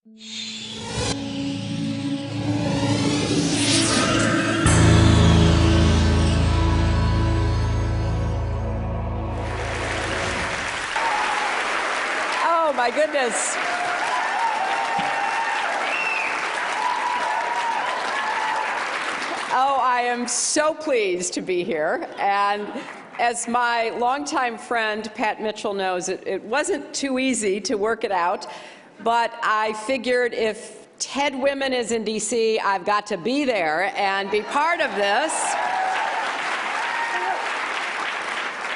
Oh, my goodness. Oh, I am so pleased to be here. And as my longtime friend Pat Mitchell knows, it wasn't too easy to work it out. But I figured if TEDWomen is in D.C., I've got to be there and be part of this.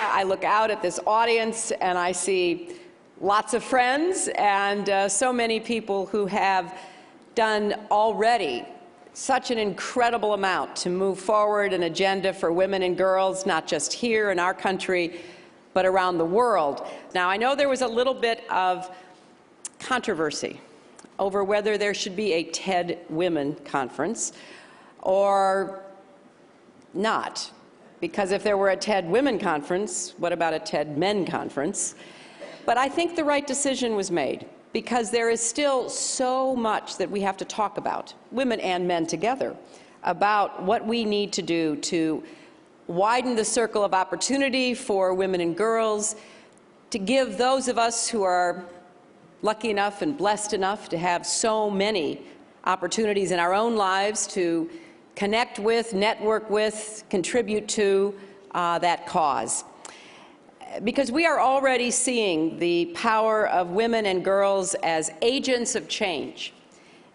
I look out at this audience and I see lots of friends and so many people who have done already such an incredible amount to move forward an agenda for women and girls, not just here in our country, but around the world. Now, I know there was a little bit of controversy over whether there should be a TEDWomen conference or not. Because if there were a TEDWomen conference, what about a TEDmen conference? But I think the right decision was made, because there is still so much that we have to talk about, women and men together, about what we need to do to widen the circle of opportunity for women and girls, to give those of us who are lucky enough and blessed enough to have so many opportunities in our own lives to connect with, network with, contribute to that cause. Because we are already seeing the power of women and girls as agents of change.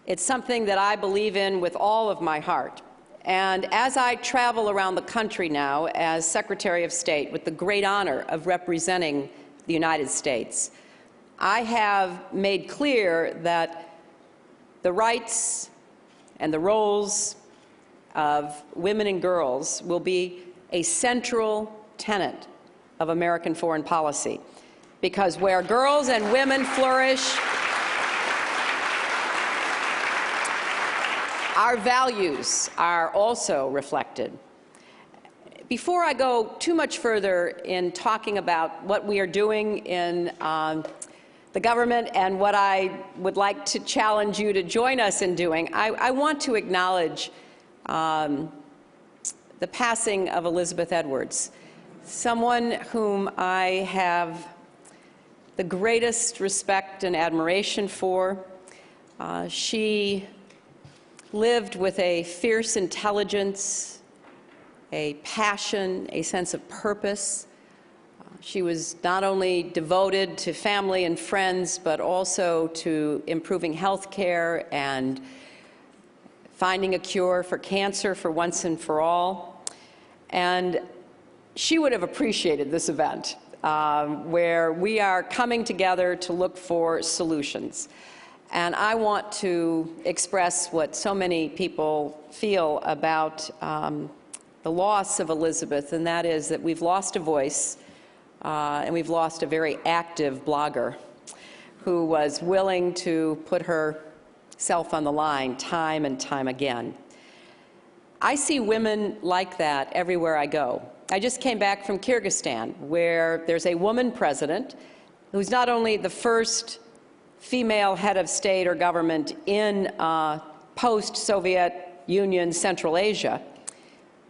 It's something that I believe in with all of my heart. And as I travel around the country now as Secretary of State with the great honor of representing the United States, I have made clear that the rights and the roles of women and girls will be a central tenet of American foreign policy, because where girls and women flourish, our values are also reflected. Before I go too much further in talking about what we are doing in the government and what I would like to challenge you to join us in doing, I want to acknowledge the passing of Elizabeth Edwards, someone whom I have the greatest respect and admiration for. She lived with a fierce intelligence, a passion, a sense of purpose. She was not only devoted to family and friends, but also to improving health care and finding a cure for cancer for once and for all. And she would have appreciated this event, where we are coming together to look for solutions. And I want to express what so many people feel about the loss of Elizabeth, and that is that we've lost a voice, and we've lost a very active blogger who was willing to put herself on the line time and time again. I see women like that everywhere I go. I just came back from Kyrgyzstan, where there's a woman president who's not only the first female head of state or government in post-Soviet Union Central Asia,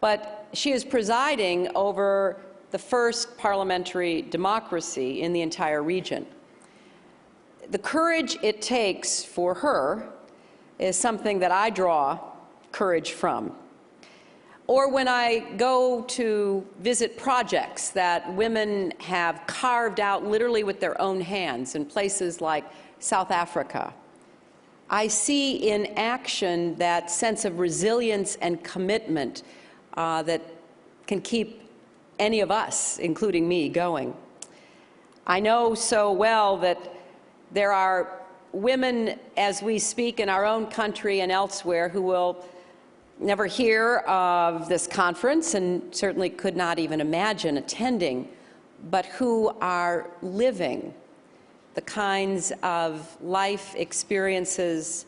but she is presiding over the first parliamentary democracy in the entire region. The courage it takes for her is something that I draw courage from. Or when I go to visit projects that women have carved out literally with their own hands in places like South Africa, I see in action that sense of resilience and commitment that can keep any of us, including me, going. I know so well that there are women, as we speak in our own country and elsewhere, who will never hear of this conference and certainly could not even imagine attending, but who are living the kinds of life experiences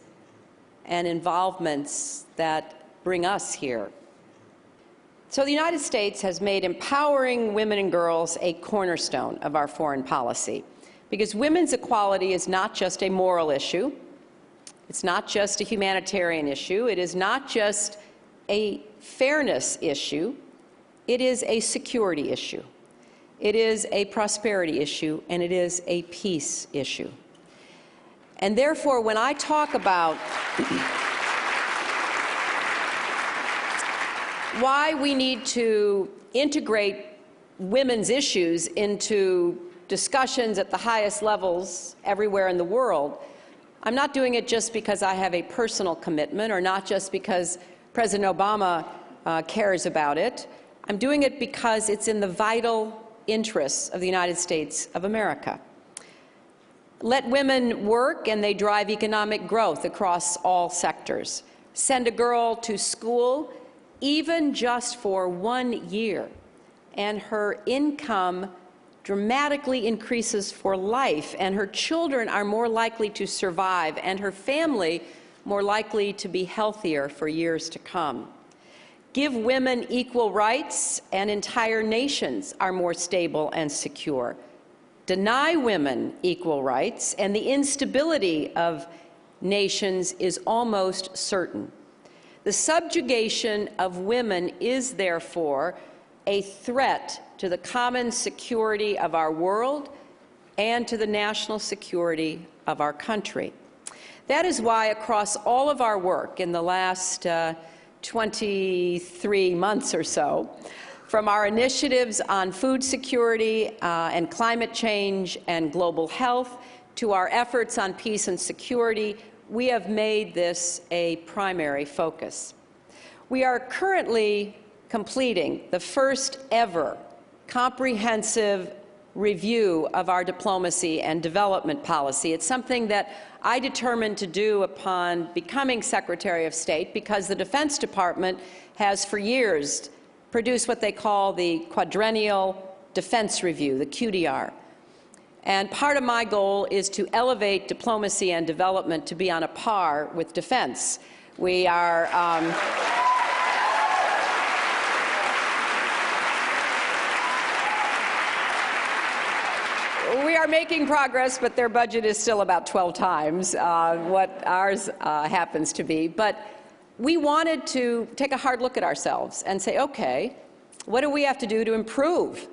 and involvements that bring us here. So the United States has made empowering women and girls a cornerstone of our foreign policy, because women's equality is not just a moral issue, It's not just a humanitarian issue. It is not just a fairness issue. It is a security issue. It is a prosperity issue, and it is a peace issue. And therefore, when I talk about why we need to integrate women's issues into discussions at the highest levels everywhere in the world, I'm not doing it just because I have a personal commitment or not just because President Obama cares about it. I'm doing it because it's in the vital interests of the United States of America. Let women work and they drive economic growth across all sectors. Send a girl to school even just for 1 year, and her income dramatically increases for life, and her children are more likely to survive, and her family more likely to be healthier for years to come. Give women equal rights, and entire nations are more stable and secure. Deny women equal rights, and the instability of nations is almost certain. The subjugation of women is, therefore, a threat to the common security of our world and to the national security of our country. That is why, across all of our work in the last 23 months or so, from our initiatives on food security and climate change and global health to our efforts on peace and security, we have made this a primary focus. We are currently completing the first ever comprehensive review of our diplomacy and development policy. It's something that I determined to do upon becoming Secretary of State because the Defense Department has for years produced what they call the Quadrennial Defense Review, the QDR. And part of my goal is to elevate diplomacy and development to be on a par with defense. We are making progress, but their budget is still about 12 times what ours happens to be. But we wanted to take a hard look at ourselves and say, okay, what do we have to do to improve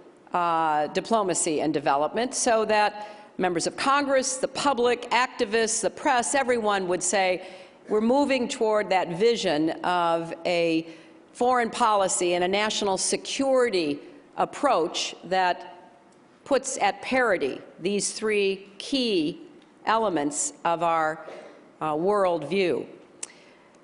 diplomacy and development so that members of Congress, the public, activists, the press, everyone would say, we're moving toward that vision of a foreign policy and a national security approach that puts at parity these three key elements of our world view.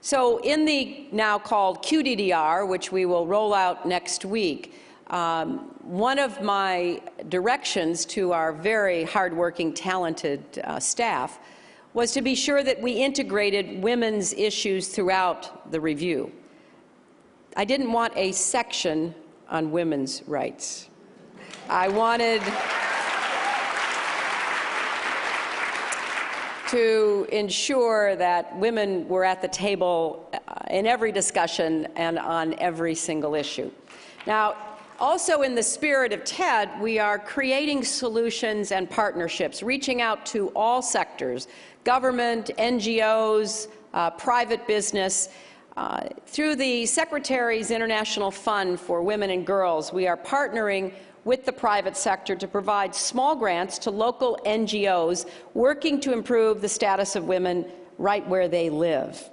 So in the now called QDDR, which we will roll out next week, one of my directions to our very hardworking, talented staff was to be sure that we integrated women's issues throughout the review. I didn't want a section on women's rights. I wanted to ensure that women were at the table in every discussion and on every single issue. Now, also in the spirit of TED, we are creating solutions and partnerships, reaching out to all sectors, government, NGOs, private business. Through the Secretary's International Fund for Women and Girls, we are partnering with the private sector to provide small grants to local NGOs working to improve the status of women right where they live.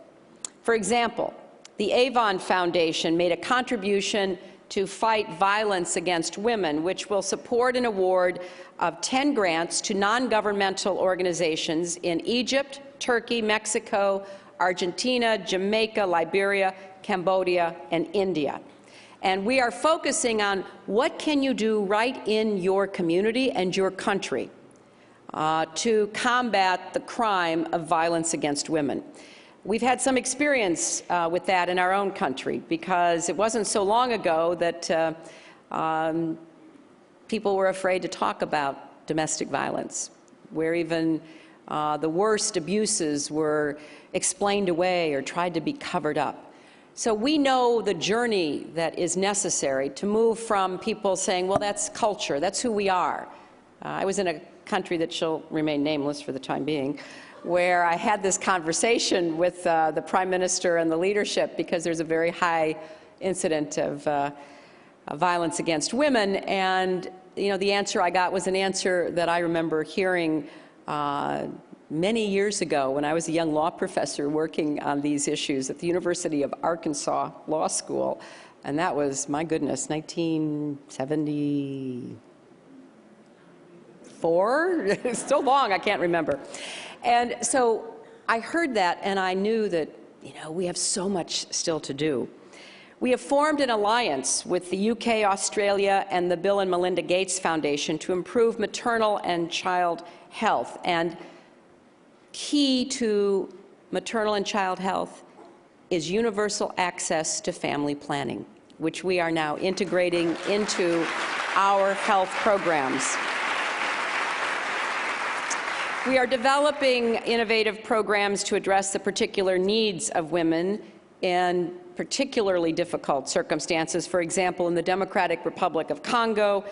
For example, the Avon Foundation made a contribution to fight violence against women, which will support an award of 10 grants to non-governmental organizations in Egypt, Turkey, Mexico, Argentina, Jamaica, Liberia, Cambodia, and India. And we are focusing on what can you do right in your community and your country to combat the crime of violence against women. We've had some experience with that in our own country because it wasn't so long ago that people were afraid to talk about domestic violence, where even the worst abuses were explained away or tried to be covered up. So we know the journey that is necessary to move from people saying, well, that's culture, that's who we are. I was in a country that shall remain nameless for the time being, where I had this conversation with the Prime Minister and the leadership, because there's a very high incident of violence against women. And the answer I got was an answer that I remember hearing many years ago when I was a young law professor working on these issues at the University of Arkansas Law School. And that was, my goodness, 1974? It's so long, I can't remember. And so I heard that, and I knew that, we have so much still to do. We have formed an alliance with the UK, Australia, and the Bill and Melinda Gates Foundation to improve maternal and child health. And key to maternal and child health is universal access to family planning, which we are now integrating into our health programs. We are developing innovative programs to address the particular needs of women in particularly difficult circumstances. For example, in the Democratic Republic of Congo,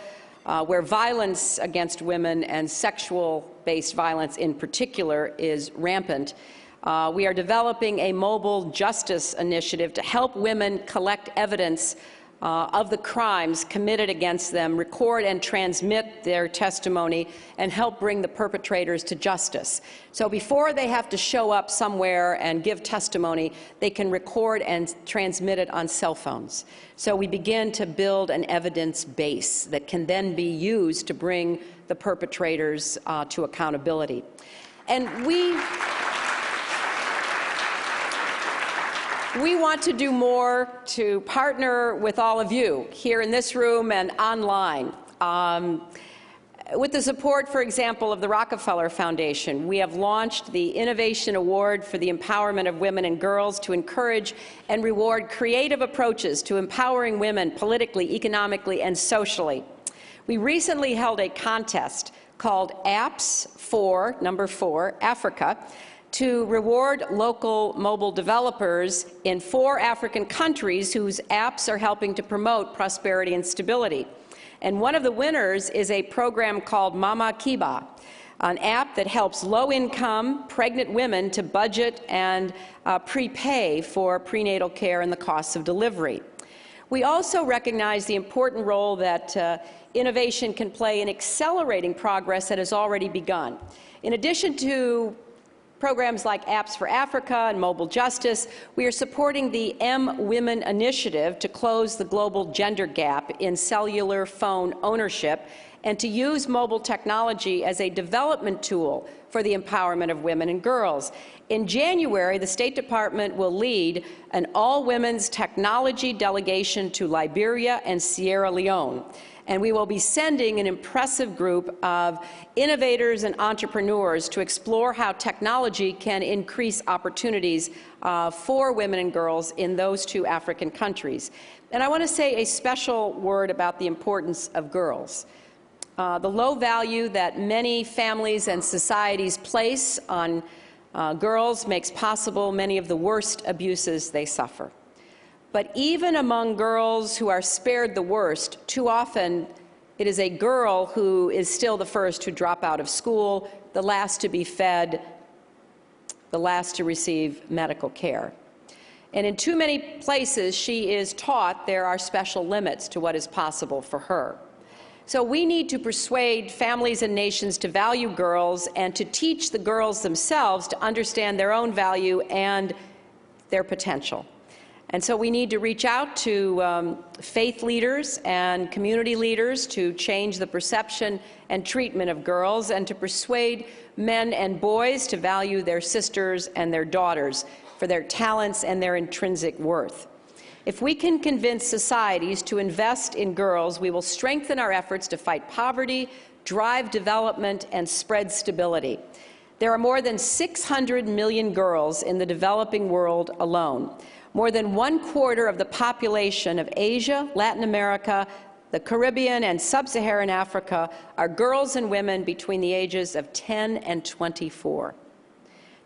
where violence against women and sexual-based violence in particular is rampant, we are developing a mobile justice initiative to help women collect evidence of the crimes committed against them, record and transmit their testimony, and help bring the perpetrators to justice. So before they have to show up somewhere and give testimony, they can record and transmit it on cell phones. So we begin to build an evidence base that can then be used to bring the perpetrators to accountability. And we want to do more to partner with all of you here in this room and online. With the support, for example, of the Rockefeller Foundation, we have launched the Innovation Award for the Empowerment of Women and Girls to encourage and reward creative approaches to empowering women politically, economically, and socially. We recently held a contest called Apps for, number 4, Africa, to reward local mobile developers in 4 African countries whose apps are helping to promote prosperity and stability. And one of the winners is a program called Mama Kiba, an app that helps low-income pregnant women to budget and prepay for prenatal care and the costs of delivery. We also recognize the important role that innovation can play in accelerating progress that has already begun. In addition to programs like Apps for Africa and Mobile Justice, we are supporting the TEDWomen initiative to close the global gender gap in cellular phone ownership and to use mobile technology as a development tool for the empowerment of women and girls. In January, the State Department will lead an all-women's technology delegation to Liberia and Sierra Leone. And we will be sending an impressive group of innovators and entrepreneurs to explore how technology can increase opportunities for women and girls in those 2 African countries. And I want to say a special word about the importance of girls. The low value that many families and societies place on girls makes possible many of the worst abuses they suffer. But even among girls who are spared the worst, too often it is a girl who is still the first to drop out of school, the last to be fed, the last to receive medical care. And in too many places, she is taught there are special limits to what is possible for her. So we need to persuade families and nations to value girls and to teach the girls themselves to understand their own value and their potential. And so we need to reach out to faith leaders and community leaders to change the perception and treatment of girls and to persuade men and boys to value their sisters and their daughters for their talents and their intrinsic worth. If we can convince societies to invest in girls, we will strengthen our efforts to fight poverty, drive development, and spread stability. There are more than 600 million girls in the developing world alone. More than 1/4 of the population of Asia, Latin America, the Caribbean, and sub-Saharan Africa are girls and women between the ages of 10 and 24.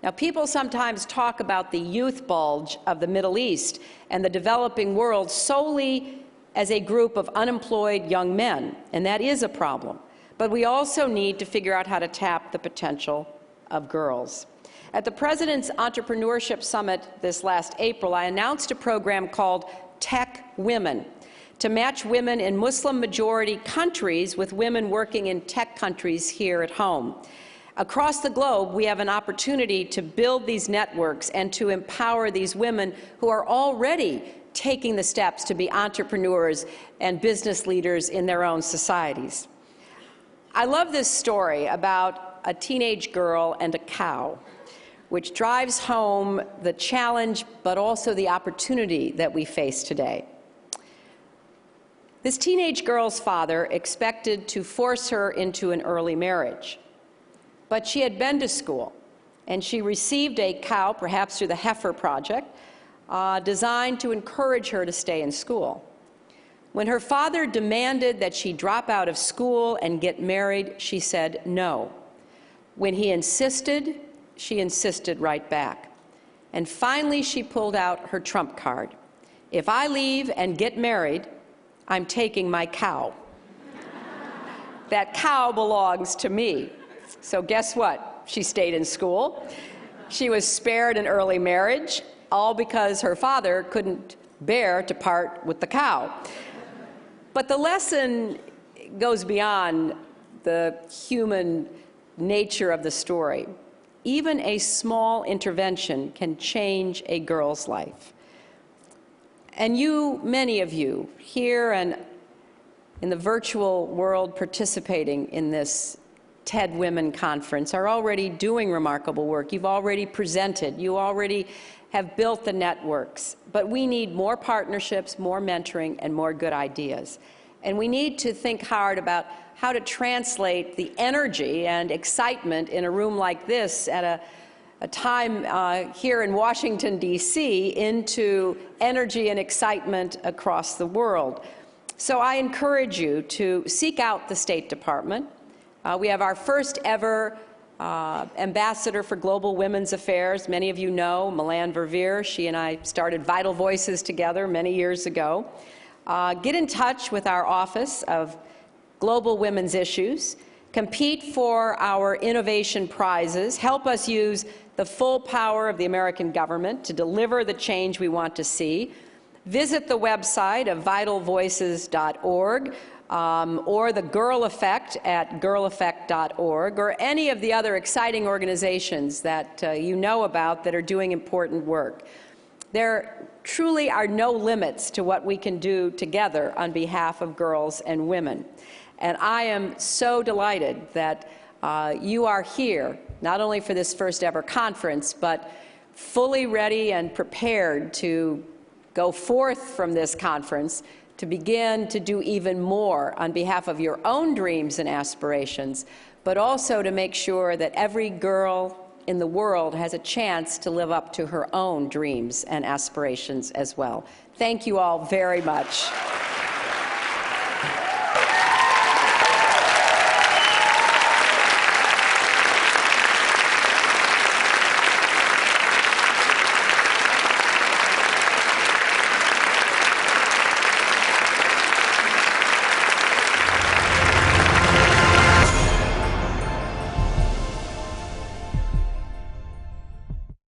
Now, people sometimes talk about the youth bulge of the Middle East and the developing world solely as a group of unemployed young men, and that is a problem. But we also need to figure out how to tap the potential of girls. At the President's Entrepreneurship Summit this last April, I announced a program called TEDWomen to match women in Muslim-majority countries with women working in tech countries here at home. Across the globe, we have an opportunity to build these networks and to empower these women who are already taking the steps to be entrepreneurs and business leaders in their own societies. I love this story about a teenage girl and a cow, which drives home the challenge but also the opportunity that we face today. This teenage girl's father expected to force her into an early marriage, but she had been to school, and she received a cow, perhaps through the Heifer Project, designed to encourage her to stay in school. When her father demanded that she drop out of school and get married, she said no. When he insisted, she insisted right back. And finally, she pulled out her trump card. If I leave and get married, I'm taking my cow. That cow belongs to me. So guess what? She stayed in school. She was spared an early marriage, all because her father couldn't bear to part with the cow. But the lesson goes beyond the human nature of the story. Even a small intervention can change a girl's life. And you, many of you, here and in the virtual world participating in this TEDWomen conference are already doing remarkable work. You've already presented. You already have built the networks. But we need more partnerships, more mentoring, and more good ideas. And we need to think hard about how to translate the energy and excitement in a room like this at a time here in Washington, D.C., into energy and excitement across the world. So I encourage you to seek out the State Department. We have our first ever ambassador for global women's affairs. Many of you know Milan Verveer. She and I started Vital Voices together many years ago. Get in touch with our Office of Global Women's Issues. Compete for our innovation prizes. Help us use the full power of the American government to deliver the change we want to see. Visit the website of vitalvoices.org or the Girl Effect at girleffect.org, or any of the other exciting organizations that you know about that are doing important work. There truly are no limits to what we can do together on behalf of girls and women. And I am so delighted that you are here, not only for this first ever conference, but fully ready and prepared to go forth from this conference to begin to do even more on behalf of your own dreams and aspirations, but also to make sure that every girl in the world has a chance to live up to her own dreams and aspirations as well. Thank you all very much.